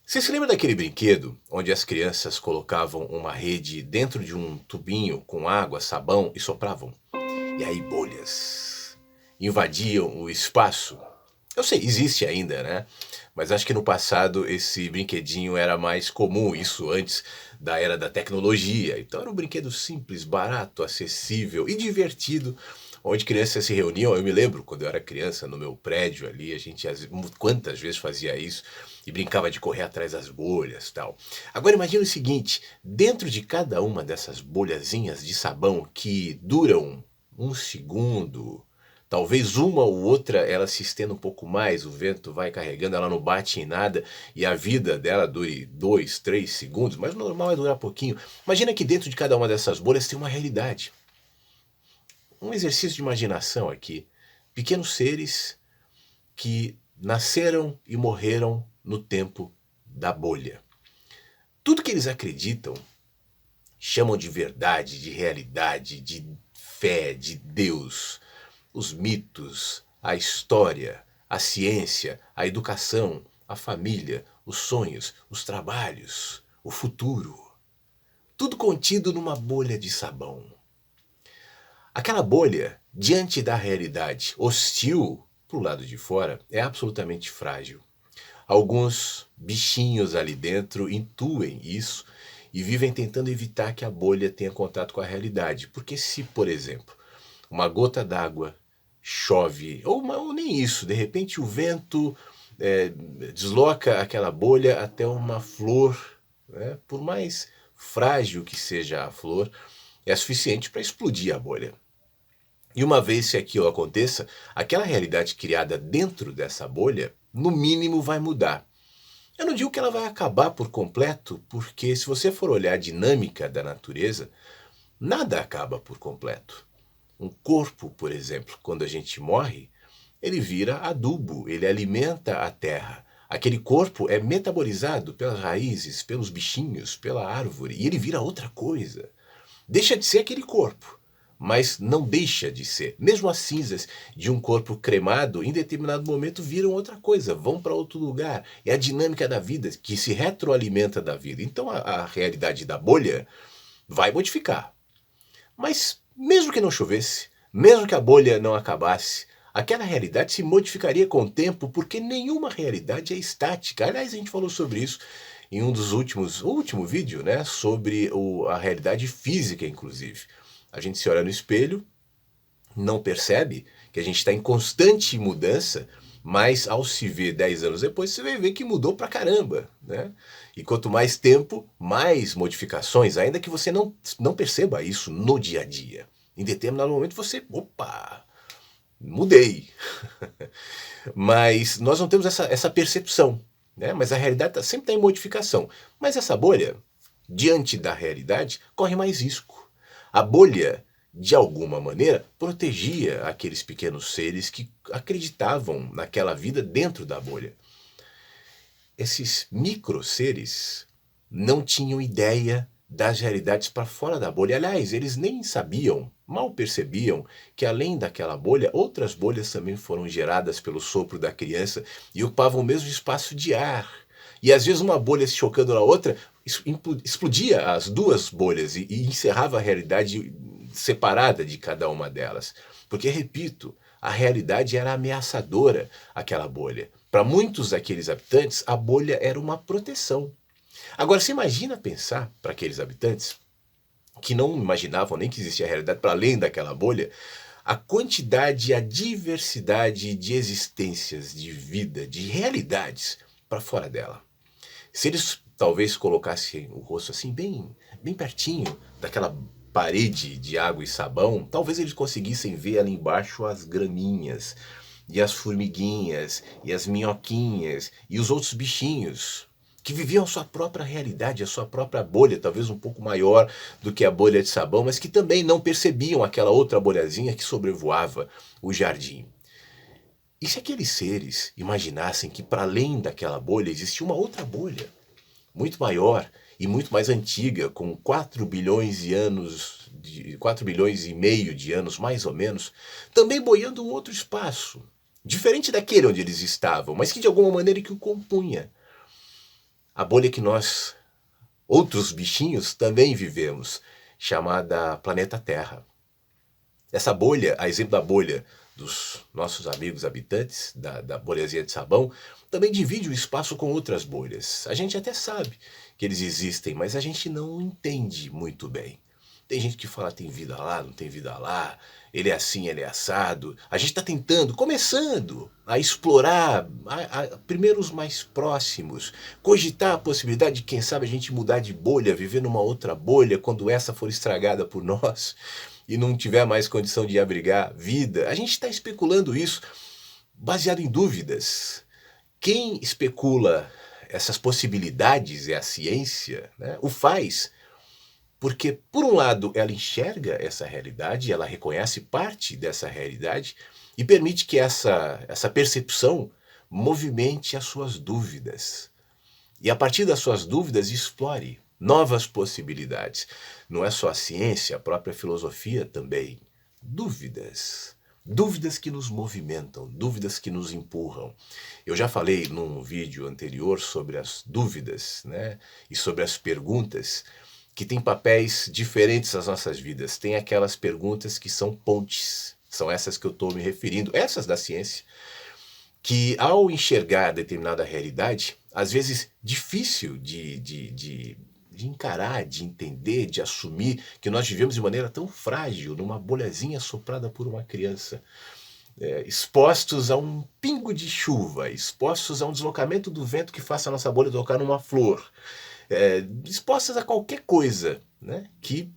Você se lembra daquele brinquedo onde as crianças colocavam uma rede dentro de um tubinho com água, sabão e sopravam? E aí bolhas invadiam o espaço. Eu sei, existe ainda, né? Mas acho que no passado esse brinquedinho era mais comum, isso antes da era da tecnologia. Então era um brinquedo simples, barato, acessível e divertido, onde crianças se reuniam. Eu me lembro quando eu era criança, no meu prédio ali, a gente quantas vezes fazia isso e brincava de correr atrás das bolhas, tal. Agora imagine o seguinte, dentro de cada uma dessas bolhazinhas de sabão que duram um segundo, talvez uma ou outra ela se estenda um pouco mais, o vento vai carregando, ela não bate em nada e a vida dela dure 2, 3 segundos, mas o normal é durar pouquinho. Imagina que dentro de cada uma dessas bolhas tem uma realidade. Um exercício de imaginação aqui. Pequenos seres que nasceram e morreram no tempo da bolha. Tudo que eles acreditam, chamam de verdade, de realidade, de fé, de Deus, os mitos, a história, a ciência, a educação, a família, os sonhos, os trabalhos, o futuro. Tudo contido numa bolha de sabão. Aquela bolha, diante da realidade hostil pro lado de fora, é absolutamente frágil. Alguns bichinhos ali dentro intuem isso e vivem tentando evitar que a bolha tenha contato com a realidade. Porque se, por exemplo, uma gota d'água chove, ou nem isso, de repente o vento desloca aquela bolha até uma flor, né? Por mais frágil que seja a flor, é suficiente para explodir a bolha. E uma vez que aquilo aconteça, aquela realidade criada dentro dessa bolha, no mínimo vai mudar. Eu não digo que ela vai acabar por completo, porque se você for olhar a dinâmica da natureza, nada acaba por completo. Um corpo, por exemplo, quando a gente morre, ele vira adubo, ele alimenta a terra. Aquele corpo é metabolizado pelas raízes, pelos bichinhos, pela árvore, e ele vira outra coisa. Deixa de ser aquele corpo, mas não deixa de ser. Mesmo as cinzas de um corpo cremado, em determinado momento viram outra coisa, vão para outro lugar. É a dinâmica da vida que se retroalimenta da vida. Então a realidade da bolha vai modificar. Mas mesmo que não chovesse, mesmo que a bolha não acabasse, aquela realidade se modificaria com o tempo, porque nenhuma realidade é estática. Aliás, a gente falou sobre isso em um dos o último vídeo, né, sobre a realidade física, inclusive. A gente se olha no espelho, não percebe que a gente está em constante mudança, mas ao se ver 10 anos depois, você vai ver que mudou pra caramba, né? E quanto mais tempo, mais modificações, ainda que você não perceba isso no dia a dia. Em determinado momento você, opa, mudei. Mas nós não temos essa percepção, né? Mas a realidade sempre está em modificação. Mas essa bolha, diante da realidade, corre mais risco. A bolha, de alguma maneira, protegia aqueles pequenos seres que acreditavam naquela vida dentro da bolha. Esses micro seres não tinham ideia das realidades para fora da bolha. Aliás, eles nem sabiam, mal percebiam que além daquela bolha, outras bolhas também foram geradas pelo sopro da criança e ocupavam o mesmo espaço de ar. E às vezes uma bolha se chocando na outra, explodia as duas bolhas e encerrava a realidade separada de cada uma delas. Porque, repito, a realidade era ameaçadora, aquela bolha. Para muitos daqueles habitantes, a bolha era uma proteção. Agora, você imagina pensar para aqueles habitantes que não imaginavam nem que existia realidade para além daquela bolha, a quantidade, a diversidade de existências, de vida, de realidades para fora dela. Se eles talvez colocassem o rosto assim bem pertinho daquela parede de água e sabão, talvez eles conseguissem ver ali embaixo as graminhas, e as formiguinhas, e as minhoquinhas, e os outros bichinhos, que viviam a sua própria realidade, a sua própria bolha, talvez um pouco maior do que a bolha de sabão, mas que também não percebiam aquela outra bolhazinha que sobrevoava o jardim. E se aqueles seres imaginassem que para além daquela bolha existia uma outra bolha, muito maior e muito mais antiga, com 4 bilhões de anos, 4 bilhões e meio de anos mais ou menos, também boiando um outro espaço, diferente daquele onde eles estavam, mas que de alguma maneira que o compunha. a bolha que nós, outros bichinhos, também vivemos, chamada planeta Terra. Essa bolha, a exemplo da bolha dos nossos amigos habitantes, da bolhazinha de sabão, também divide o espaço com outras bolhas. A gente até sabe que eles existem, mas a gente não entende muito bem. Tem gente que fala tem vida lá, não tem vida lá, ele é assim, ele é assado. A gente está tentando, começando a explorar primeiro os mais próximos, cogitar a possibilidade de, quem sabe, a gente mudar de bolha, viver numa outra bolha quando essa for estragada por nós e não tiver mais condição de abrigar vida. A gente está especulando isso baseado em dúvidas. Quem especula essas possibilidades é a ciência, né? O faz porque, por um lado, ela enxerga essa realidade, ela reconhece parte dessa realidade e permite que essa percepção movimente as suas dúvidas. E a partir das suas dúvidas explore novas possibilidades. Não é só a ciência, a própria filosofia também. Dúvidas. Dúvidas que nos movimentam, dúvidas que nos empurram. Eu já falei num vídeo anterior sobre as dúvidas, né? E sobre as perguntas que têm papéis diferentes nas nossas vidas. Tem aquelas perguntas que são pontes, são essas que eu estou me referindo, essas da ciência, que ao enxergar determinada realidade, às vezes difícil de encarar, de entender, de assumir que nós vivemos de maneira tão frágil, numa bolhazinha soprada por uma criança, expostos a um pingo de chuva, expostos a um deslocamento do vento que faça a nossa bolha tocar numa flor, expostas a qualquer coisa, né, que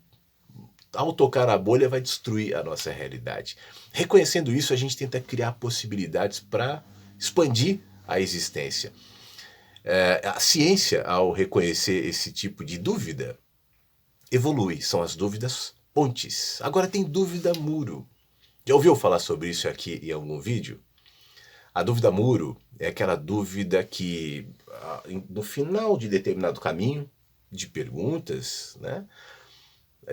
ao tocar a bolha vai destruir a nossa realidade. Reconhecendo isso, a gente tenta criar possibilidades para expandir a existência. A ciência, ao reconhecer esse tipo de dúvida, evolui. São as dúvidas pontes. Agora tem dúvida muro. Já ouviu falar sobre isso aqui em algum vídeo? A dúvida muro é aquela dúvida que, no final de determinado caminho de perguntas, né,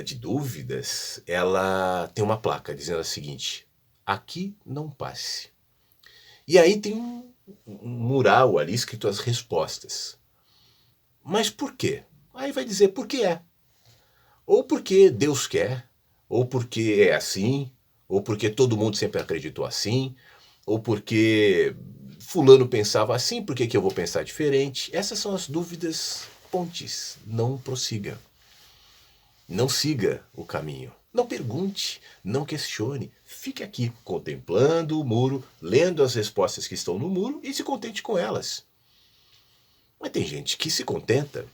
de dúvidas, ela tem uma placa dizendo o seguinte: aqui não passe. E aí tem um mural ali escrito as respostas. Mas por quê? Aí vai dizer por que é. Ou porque Deus quer, ou porque é assim, ou porque todo mundo sempre acreditou assim, ou porque fulano pensava assim, por que eu vou pensar diferente? Essas são as dúvidas pontes. Não prossiga. Não siga o caminho. Não pergunte, não questione. Fique aqui contemplando o muro, lendo as respostas que estão no muro e se contente com elas. Mas tem gente que se contenta.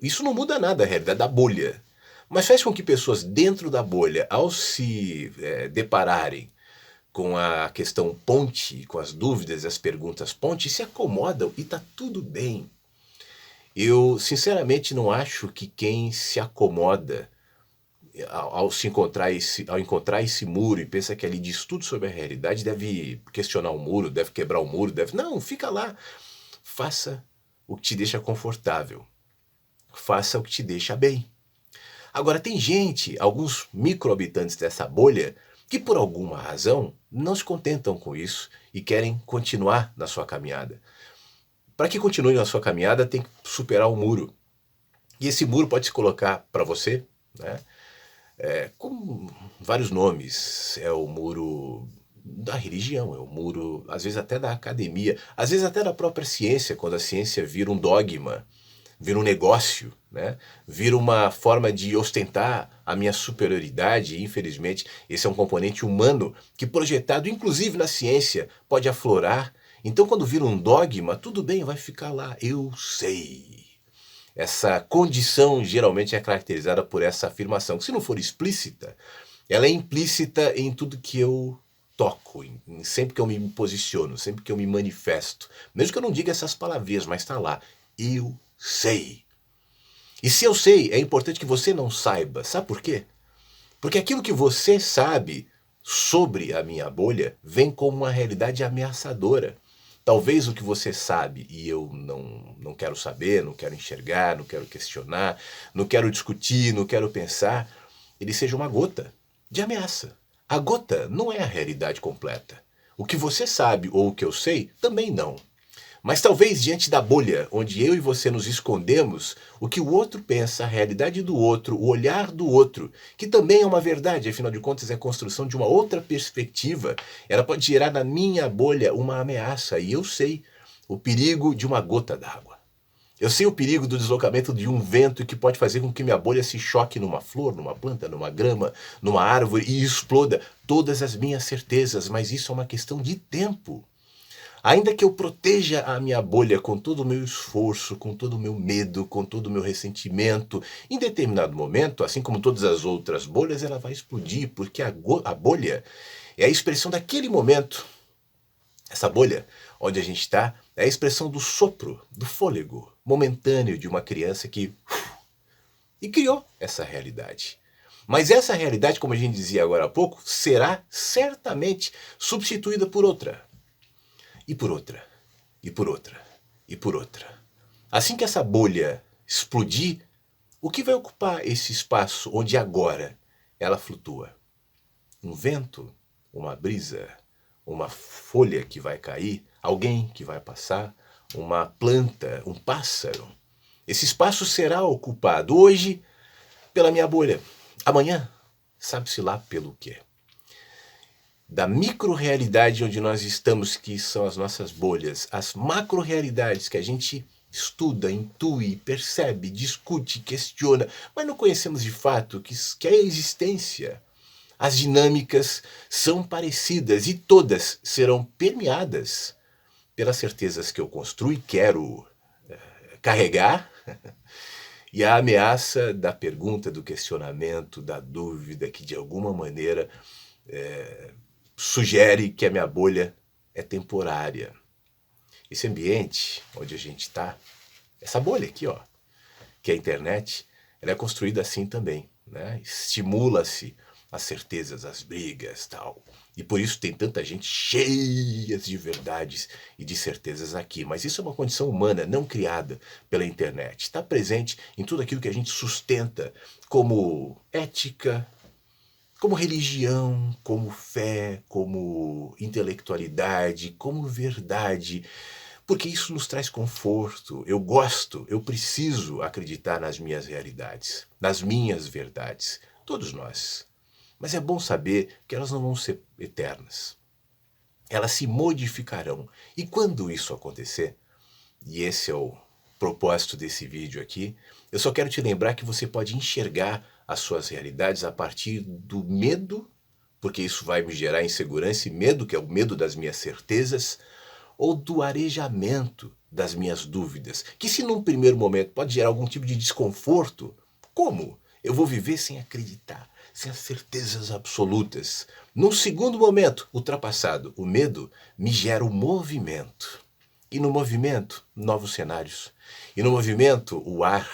Isso não muda nada a realidade da bolha. Mas faz com que pessoas dentro da bolha, ao se depararem com a questão ponte, com as dúvidas e as perguntas ponte, se acomodam e está tudo bem. Eu, sinceramente, não acho que quem se acomoda ao encontrar esse muro e pensa que ali diz tudo sobre a realidade, deve questionar o muro, deve quebrar o muro, Não, fica lá. Faça o que te deixa confortável. Faça o que te deixa bem. Agora, tem gente, alguns micro-habitantes dessa bolha, que por alguma razão não se contentam com isso e querem continuar na sua caminhada. Para que continue na sua caminhada, tem que superar o muro. E esse muro pode se colocar para você, né, com vários nomes. É o muro da religião, é o muro, às vezes até da academia, às vezes até da própria ciência, quando a ciência vira um dogma, vira um negócio, né? Vira uma forma de ostentar a minha superioridade. E, infelizmente, esse é um componente humano que, projetado inclusive na ciência, pode aflorar. Então, quando vira um dogma, tudo bem, vai ficar lá. Eu sei. Essa condição geralmente é caracterizada por essa afirmação, que, se não for explícita, ela é implícita em tudo que eu toco, sempre que eu me posiciono, sempre que eu me manifesto. Mesmo que eu não diga essas palavrinhas, mas está lá. Eu sei. E se eu sei, é importante que você não saiba. Sabe por quê? Porque aquilo que você sabe sobre a minha bolha vem como uma realidade ameaçadora. Talvez o que você sabe e eu não quero saber, não quero enxergar, não quero questionar, não quero discutir, não quero pensar, ele seja uma gota de ameaça. A gota não é a realidade completa. O que você sabe ou o que eu sei, também não. Mas talvez diante da bolha, onde eu e você nos escondemos, o que o outro pensa, a realidade do outro, o olhar do outro, que também é uma verdade, afinal de contas é a construção de uma outra perspectiva, ela pode gerar na minha bolha uma ameaça, e eu sei o perigo de uma gota d'água. Eu sei o perigo do deslocamento de um vento que pode fazer com que minha bolha se choque numa flor, numa planta, numa grama, numa árvore e exploda todas as minhas certezas, mas isso é uma questão de tempo. Ainda que eu proteja a minha bolha com todo o meu esforço, com todo o meu medo, com todo o meu ressentimento, em determinado momento, assim como todas as outras bolhas, ela vai explodir, porque a bolha é a expressão daquele momento. Essa bolha, onde a gente está, é a expressão do sopro, do fôlego momentâneo de uma criança que e criou essa realidade. Mas essa realidade, como a gente dizia agora há pouco, será certamente substituída por outra. E por outra, e por outra, e por outra. Assim que essa bolha explodir, o que vai ocupar esse espaço onde agora ela flutua? Um vento, uma brisa, uma folha que vai cair, alguém que vai passar, uma planta, um pássaro. Esse espaço será ocupado hoje pela minha bolha. Amanhã, sabe-se lá pelo quê? Da micro-realidade onde nós estamos, que são as nossas bolhas, as macro-realidades que a gente estuda, intui, percebe, discute, questiona, mas não conhecemos de fato que a existência, as dinâmicas são parecidas e todas serão permeadas pelas certezas que eu construo e quero carregar, e a ameaça da pergunta, do questionamento, da dúvida, que de alguma maneira sugere que a minha bolha é temporária. Esse ambiente onde a gente está, essa bolha aqui, ó, que é a internet, ela é construída assim também, né? Estimula-se as certezas, as brigas, tal. E por isso tem tanta gente cheia de verdades e de certezas aqui. Mas isso é uma condição humana, não criada pela internet. Está presente em tudo aquilo que a gente sustenta como ética, como religião, como fé, como intelectualidade, como verdade, porque isso nos traz conforto. Eu gosto, eu preciso acreditar nas minhas realidades, nas minhas verdades, todos nós. Mas é bom saber que elas não vão ser eternas. Elas se modificarão. E quando isso acontecer, e esse é o propósito desse vídeo aqui, eu só quero te lembrar que você pode enxergar as suas realidades a partir do medo, porque isso vai me gerar insegurança e medo, que é o medo das minhas certezas, ou do arejamento das minhas dúvidas, que se num primeiro momento pode gerar algum tipo de desconforto, como eu vou viver sem acreditar, sem as certezas absolutas? Num segundo momento, ultrapassado, o medo me gera o movimento. E no movimento, novos cenários. E no movimento, o ar.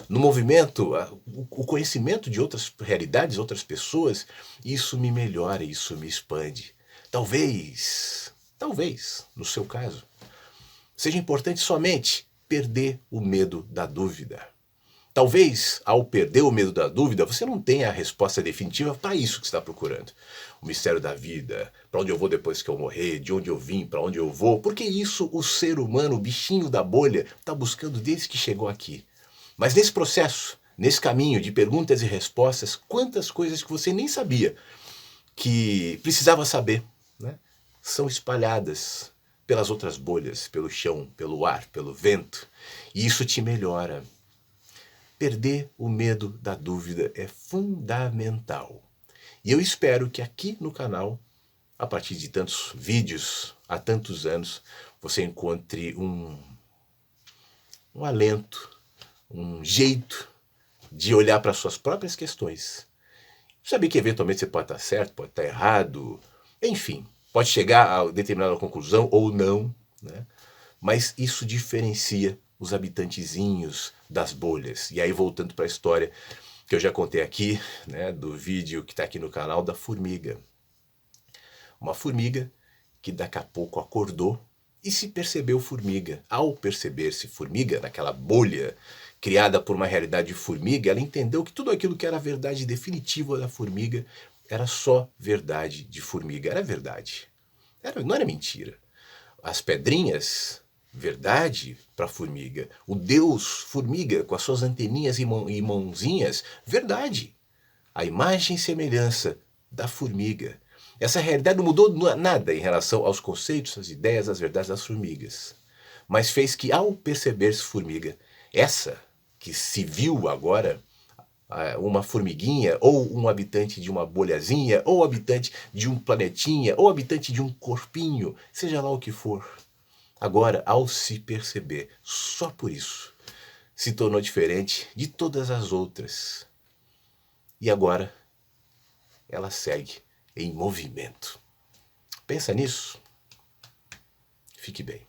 No movimento, o conhecimento de outras realidades, outras pessoas, isso me melhora, isso me expande. Talvez, no seu caso, seja importante somente perder o medo da dúvida. Talvez, ao perder o medo da dúvida, você não tenha a resposta definitiva para isso que você está procurando. O mistério da vida, para onde eu vou depois que eu morrer, de onde eu vim, para onde eu vou. Porque isso o ser humano, o bichinho da bolha, está buscando desde que chegou aqui. Mas nesse processo, nesse caminho de perguntas e respostas, quantas coisas que você nem sabia que precisava saber, né, são espalhadas pelas outras bolhas, pelo chão, pelo ar, pelo vento. E isso te melhora. Perder o medo da dúvida é fundamental. E eu espero que aqui no canal, a partir de tantos vídeos, há tantos anos, você encontre um alento, um jeito de olhar para as suas próprias questões. Saber que eventualmente você pode estar certo, pode estar errado, enfim, pode chegar a determinada conclusão ou não, né? Mas isso diferencia os habitantezinhos das bolhas. E aí, voltando para a história que eu já contei aqui, né, do vídeo que está aqui no canal, da formiga. Uma formiga que daqui a pouco acordou e se percebeu formiga. Ao perceber-se formiga, naquela bolha criada por uma realidade de formiga, ela entendeu que tudo aquilo que era a verdade definitiva da formiga era só verdade de formiga. Era verdade. Não era mentira. As pedrinhas verdade para a formiga. O Deus formiga com as suas anteninhas e mãozinhas, verdade. A imagem e semelhança da formiga. Essa realidade não mudou nada em relação aos conceitos, às ideias, às verdades das formigas. Mas fez que, ao perceber-se formiga, essa que se viu agora, uma formiguinha, ou um habitante de uma bolhazinha, ou habitante de um planetinha, ou habitante de um corpinho, seja lá o que for. Agora, ao se perceber, só por isso, se tornou diferente de todas as outras. E agora, ela segue em movimento. Pensa nisso. Fique bem.